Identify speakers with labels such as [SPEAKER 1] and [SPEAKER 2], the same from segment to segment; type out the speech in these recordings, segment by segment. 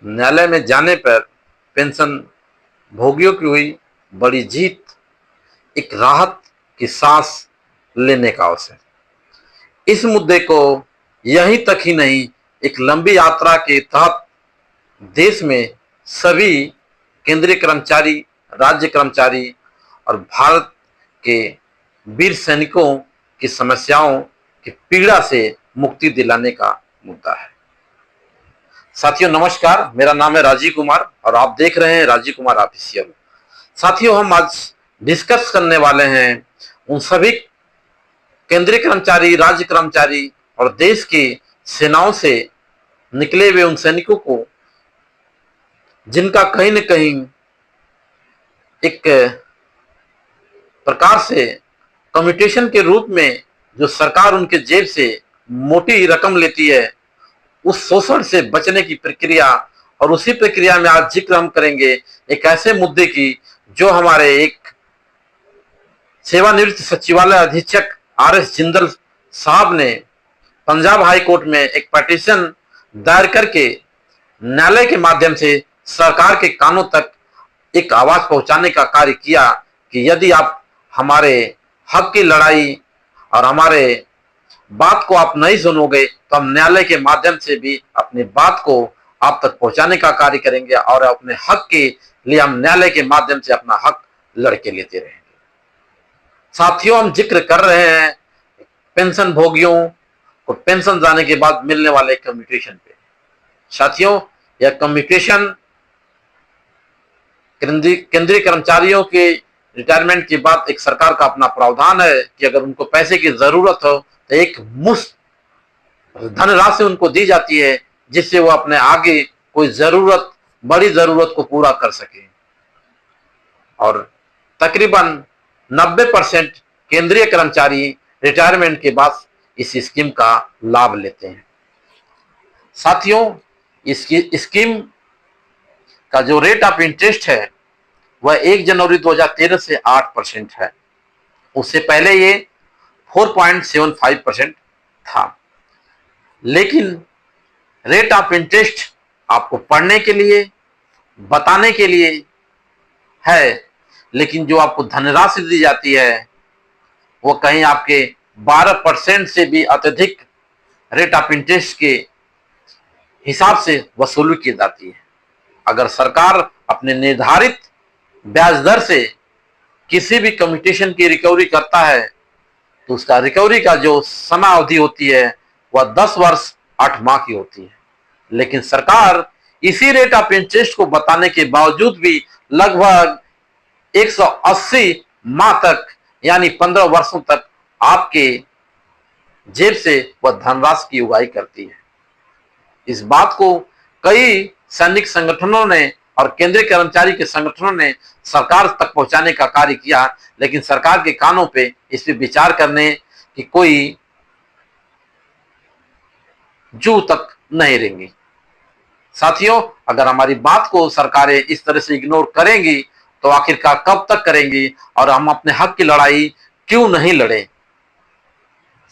[SPEAKER 1] न्यायालय में जाने पर पेंशन भोगियों की हुई बड़ी जीत, एक राहत की सांस लेने का अवसर। इस मुद्दे को यहीं तक ही नहीं, एक लंबी यात्रा के तहत देश में सभी केंद्रीय कर्मचारी, राज्य कर्मचारी और भारत के वीर सैनिकों की समस्याओं की पीड़ा से मुक्ति दिलाने का मुद्दा है। साथियों नमस्कार, मेरा नाम है राजीव कुमार और आप देख रहे हैं राजीव कुमार ऑफिशियल। साथियों, हम आज डिस्कस करने वाले हैं उन सभी केंद्रीय कर्मचारी, राज्य कर्मचारी और देश की सेनाओं से निकले हुए उन सैनिकों को जिनका कहीं न कहीं एक प्रकार से कम्यूटेशन के रूप में जो सरकार उनके जेब से मोटी रकम लेती है, उस शोषण से बचने की प्रक्रिया। और उसी प्रक्रिया में आज जिक्र हम करेंगे एक ऐसे मुद्दे की जो हमारे एक सेवानिवृत्त सचिवालय अधीक्षक RS जिंदल साहब ने पंजाब हाई कोर्ट में एक पिटीशन दायर करके न्यायालय के माध्यम से सरकार के कानों तक एक आवाज पहुंचाने का कार्य किया कि यदि आप हमारे हक की लड़ाई और हमारे बात को आप नहीं सुनोगे तो हम न्यायालय के माध्यम से भी अपनी बात को आप तक पहुंचाने का कार्य करेंगे और अपने हक के लिए हम न्यायालय के माध्यम से अपना हक लड़के लेते रहेंगे। साथियों, हम जिक्र कर रहे हैं पेंशन भोगियों को पेंशन जाने के बाद मिलने वाले कम्यूटेशन पे। साथियों, यह कम्यूटेशन केंद्रीय कर्मचारियों के रिटायरमेंट के बाद एक सरकार का अपना प्रावधान है कि अगर उनको पैसे की जरूरत हो तो एक मुश्त धनराशि उनको दी जाती है जिससे वो अपने आगे कोई जरूरत, बड़ी जरूरत को पूरा कर सके। और तकरीबन 90% केंद्रीय कर्मचारी रिटायरमेंट के बाद इस स्कीम का लाभ लेते हैं। साथियों, इसकी स्कीम का जो रेट ऑफ इंटरेस्ट है वह 1 जनवरी 2013 से 8% है। उससे पहले ये 4.75% था। लेकिन रेट ऑफ इंटरेस्ट आपको पढ़ने के लिए, बताने के लिए है, लेकिन जो आपको धनराशि दी जाती है वो कहीं आपके 12% से भी अत्यधिक रेट ऑफ इंटरेस्ट के हिसाब से वसूली की जाती है। अगर सरकार अपने निर्धारित ब्याज दर से किसी भी कम्यूटेशन की रिकवरी करता है तो उसका रिकवरी का जो समय अवधि होती है वह 10 वर्ष 8 माह की होती है। लेकिन सरकार इसी रेट ऑफ इंटरेस्ट को बताने के बावजूद भी लगभग 180 माह तक यानी 15 वर्षों तक आपके जेब से वह धनराशि की उगाही करती है। इस बात को कई सैनिक संगठनों ने और केंद्रीय कर्मचारी के संगठनों ने सरकार तक पहुंचाने का कार्य किया, लेकिन सरकार के कानों पे इस पे विचार करने की कोई जू तक नहीं रहेंगी। साथियों, अगर हमारी बात को सरकारें इस तरह से इग्नोर करेंगी तो आखिरकार कब तक करेंगी और हम अपने हक की लड़ाई क्यों नहीं लड़े।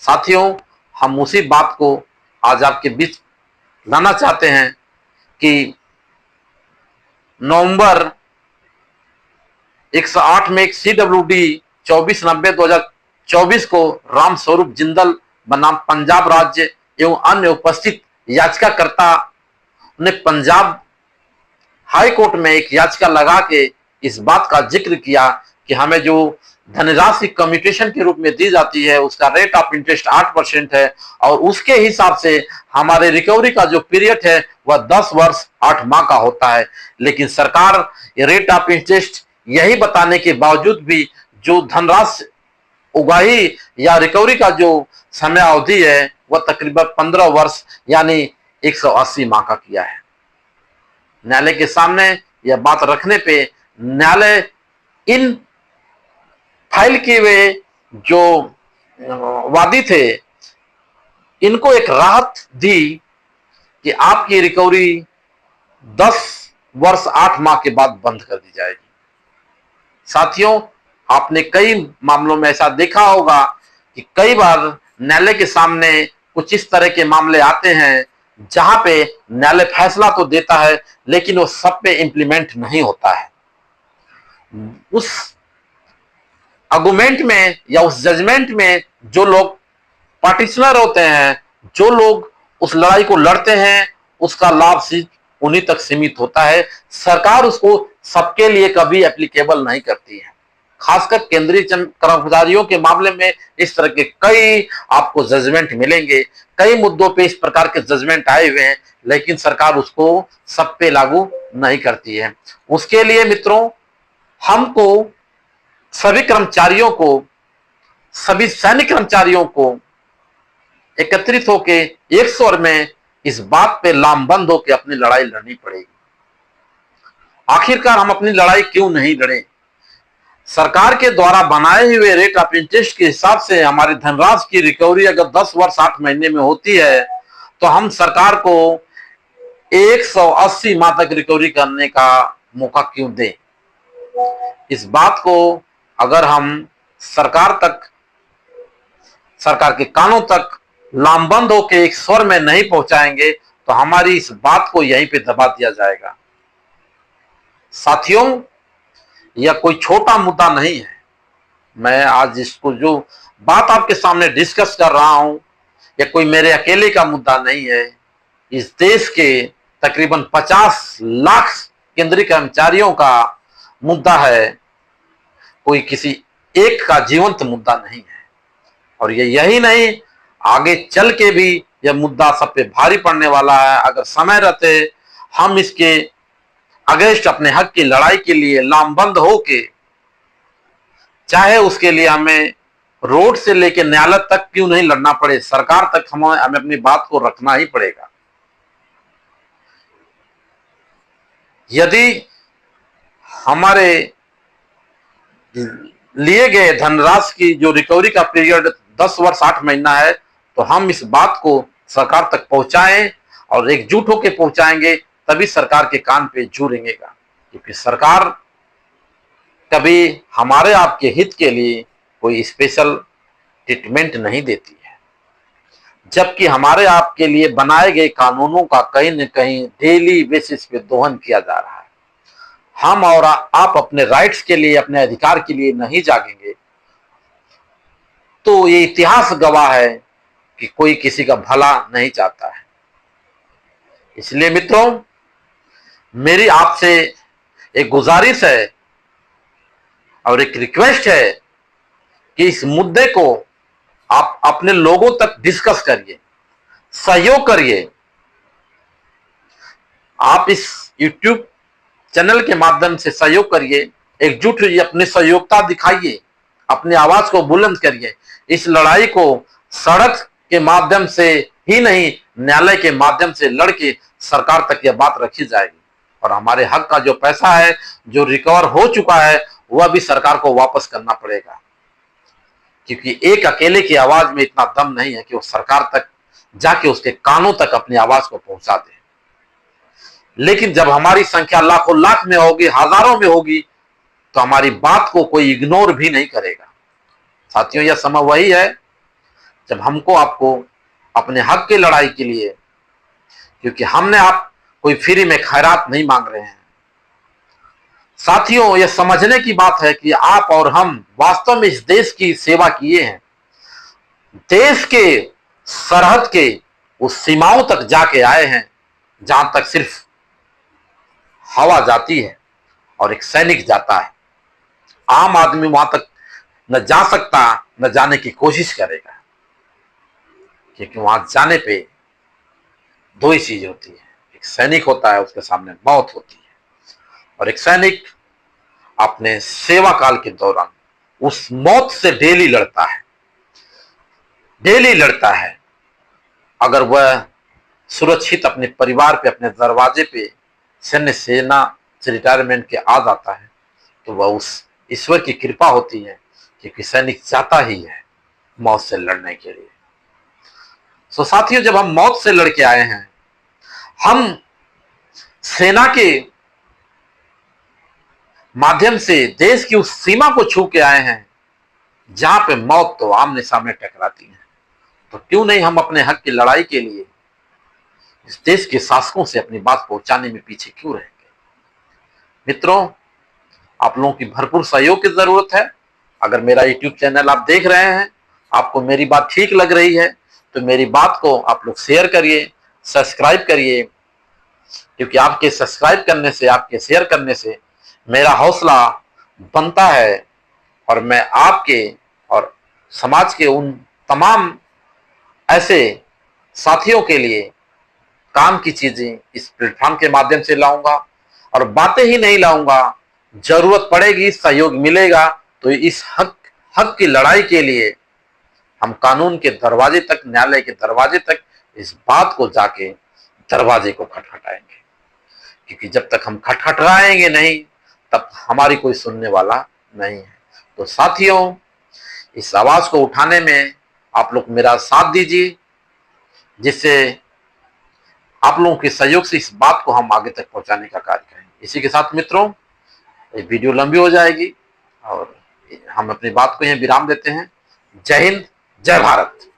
[SPEAKER 1] साथियों, हम उसी बात को आज आपके बीच लाना चाहते हैं कि नवंबर 108 में एक CWD 2490/2024 को राम स्वरूप जिंदल बनाम पंजाब राज्य एवं अन्य उपस्थित याचिकाकर्ता ने पंजाब हाई कोर्ट में एक याचिका लगा के इस बात का जिक्र किया कि हमें जो धनराशि कम्यूटेशन के रूप में दी जाती है उसका रेट ऑफ इंटरेस्ट 8% है और उसके हिसाब से हमारे रिकवरी का जो पीरियड है वह 10 वर्ष 8 माह का होता है। लेकिन सरकार ये रेट ऑफ इंटरेस्ट यही बताने के बावजूद भी जो धनराशि उगाही या रिकवरी का जो समय अवधि है वह तकरीबन 15 वर्ष यानी 180 माह का किया है। न्यायालय के सामने यह बात रखने पे न्यायालय इन फाइल किए हुए जो वादी थे इनको एक राहत दी कि आपकी रिकवरी 10 वर्ष 8 माह के बाद बंद कर दी जाएगी। साथियों, आपने कई मामलों में ऐसा देखा होगा कि कई बार न्यायालय के सामने कुछ इस तरह के मामले आते हैं जहां पे न्यायालय फैसला तो देता है लेकिन वो सब पे इंप्लीमेंट नहीं होता है। उस आर्गुमेंट में या उस जजमेंट में जो लोग पार्टिसिपेंट होते हैं, जो लोग उस लड़ाई को लड़ते हैं, उसका लाभ सिर्फ उन्हीं तक सीमित होता है। सरकार उसको सबके लिए कभी एप्लीकेबल नहीं करती है। खासकर केंद्रीय कर्मचारियों के मामले में इस तरह के कई आपको जजमेंट मिलेंगे। कई मुद्दों पे इस प्रकार के जजमेंट आए हुए हैं, लेकिन सरकार उसको सब पे लागू नहीं करती है। उसके लिए मित्रों, हमको सभी कर्मचारियों को, सभी सैनिक कर्मचारियों को एकत्रित होके एक स्वर में इस बात पे लामबंद होकर अपनी लड़ाई लड़नी पड़ेगी। आखिरकार हम अपनी लड़ाई क्यों नहीं लड़े? सरकार के द्वारा बनाए हुए रेट ऑफ इंटरेस्ट के हिसाब से हमारी धनराशि की रिकवरी अगर 10 वर्ष 8 महीने में होती है, तो हम सरकार को 180 माह तक रिकवरी करने का मौका क्यों दें? इस बात को अगर हम सरकार के कानों तक लामबंद होकर एक स्वर में नहीं पहुंचाएंगे तो हमारी इस बात को यहीं पे दबा दिया जाएगा। साथियों, यह कोई छोटा मुद्दा नहीं है। मैं आज इसको जो बात आपके सामने डिस्कस कर रहा हूं, यह कोई मेरे अकेले का मुद्दा नहीं है। इस देश के तकरीबन 50 लाख केंद्रीय कर्मचारियों का मुद्दा है, कोई किसी एक का जीवंत मुद्दा नहीं है। और ये यही नहीं, आगे चल के भी यह मुद्दा सब पे भारी पड़ने वाला है। अगर समय रहते हम इसके अगेंस्ट अपने हक की लड़ाई के लिए लामबंद होके, चाहे उसके लिए हमें रोड से लेकर न्यायालय तक क्यों नहीं लड़ना पड़े, सरकार तक हमें अपनी बात को रखना ही पड़ेगा। यदि हमारे लिए गए धनराशि की जो रिकवरी का पीरियड 10 वर्ष 8 महीना है, तो हम इस बात को सरकार तक पहुंचाएं और एकजुट होकर पहुंचाएंगे, तभी सरकार के कान पे जू रेंगेगा। क्योंकि सरकार कभी हमारे आपके हित के लिए कोई स्पेशल ट्रीटमेंट नहीं देती है, जबकि हमारे आपके लिए बनाए गए कानूनों का कहीं न कहीं डेली बेसिस पे दोहन किया जा रहा है। हम और आप अपने राइट्स के लिए, अपने अधिकार के लिए नहीं जागेंगे तो ये इतिहास गवाह है कि कोई किसी का भला नहीं चाहता है। इसलिए मित्रों, मेरी आपसे एक गुजारिश है और एक रिक्वेस्ट है कि इस मुद्दे को आप अपने लोगों तक डिस्कस करिए, सहयोग करिए। आप इस YouTube चैनल के माध्यम से सहयोग करिए, एकजुट होइए, अपनी सहयोगिता दिखाइए, अपनी आवाज को बुलंद करिए। इस लड़ाई को सड़क के माध्यम से ही नहीं, न्यायालय के माध्यम से लड़के सरकार तक यह बात रखी जाएगी और हमारे हक का जो पैसा है, जो रिकवर हो चुका है, वह भी सरकार को वापस करना पड़ेगा। क्योंकि एक अकेले की आवाज में इतना दम नहीं है कि वो सरकार तक जाके उसके कानों तक अपनी आवाज को पहुंचा दे। लेकिन जब हमारी संख्या लाखों लाख में होगी, हजारों में होगी, तो हमारी बात को कोई इग्नोर भी नहीं करेगा। साथियों, यह समय वही है जब हमको आपको अपने हक की लड़ाई के लिए, क्योंकि हमने आप कोई फ्री में खैरात नहीं मांग रहे हैं। साथियों, यह समझने की बात है कि आप और हम वास्तव में इस देश की सेवा किए हैं। देश के सरहद के उस सीमाओं तक जाके आए हैं जहां तक सिर्फ हवा जाती है और एक सैनिक जाता है। आम आदमी वहां तक न जा सकता, न जाने की कोशिश करेगा, क्योंकि वहां जाने पे दो ही चीज होती है। एक सैनिक होता है, उसके सामने मौत होती है, और एक सैनिक अपने सेवा काल के दौरान उस मौत से डेली लड़ता है, डेली लड़ता है। अगर वह सुरक्षित अपने परिवार पे, अपने दरवाजे पे सैन्य सेना से रिटायरमेंट के आ जाता है, तो वह उस ईश्वर की कृपा होती है, क्योंकि सैनिक जाता ही है मौत से लड़ने के लिए। सो साथियों, जब हम मौत से लड़के आए हैं, हम सेना के माध्यम से देश की उस सीमा को छू के आए हैं जहां पे मौत तो आमने सामने टकराती है, तो क्यों नहीं हम अपने हक की लड़ाई के लिए इस देश के शासकों से अपनी बात पहुंचाने में पीछे क्यों रहेंगे। मित्रों, आप लोगों की भरपूर सहयोग की जरूरत है। अगर मेरा यूट्यूब चैनल आप देख रहे हैं, आपको मेरी बात ठीक लग रही है, तो मेरी बात को आप लोग शेयर करिए, सब्सक्राइब करिए, क्योंकि आपके सब्सक्राइब करने से, आपके शेयर करने से मेरा हौसला बनता है और मैं आपके और समाज के उन तमाम ऐसे साथियों के लिए काम की चीजें इस प्लेटफॉर्म के माध्यम से लाऊंगा। और बातें ही नहीं लाऊंगा, जरूरत पड़ेगी, सहयोग मिलेगा तो इस हक की लड़ाई के लिए हम कानून के दरवाजे तक, न्यायालय के दरवाजे तक इस बात को जाके दरवाजे को खटखटाएंगे। क्योंकि जब तक हम खटखटाएंगे नहीं, तब हमारी कोई सुनने वाला नहीं है। तो साथियों, इस आवाज को उठाने में आप लोग मेरा साथ दीजिए, जिससे आप लोगों के सहयोग से इस बात को हम आगे तक पहुंचाने का कार्य करें। इसी के साथ मित्रों, ये वीडियो लंबी हो जाएगी और हम अपनी बात को यहीं विराम देते हैं। जय हिंद, जय भारत।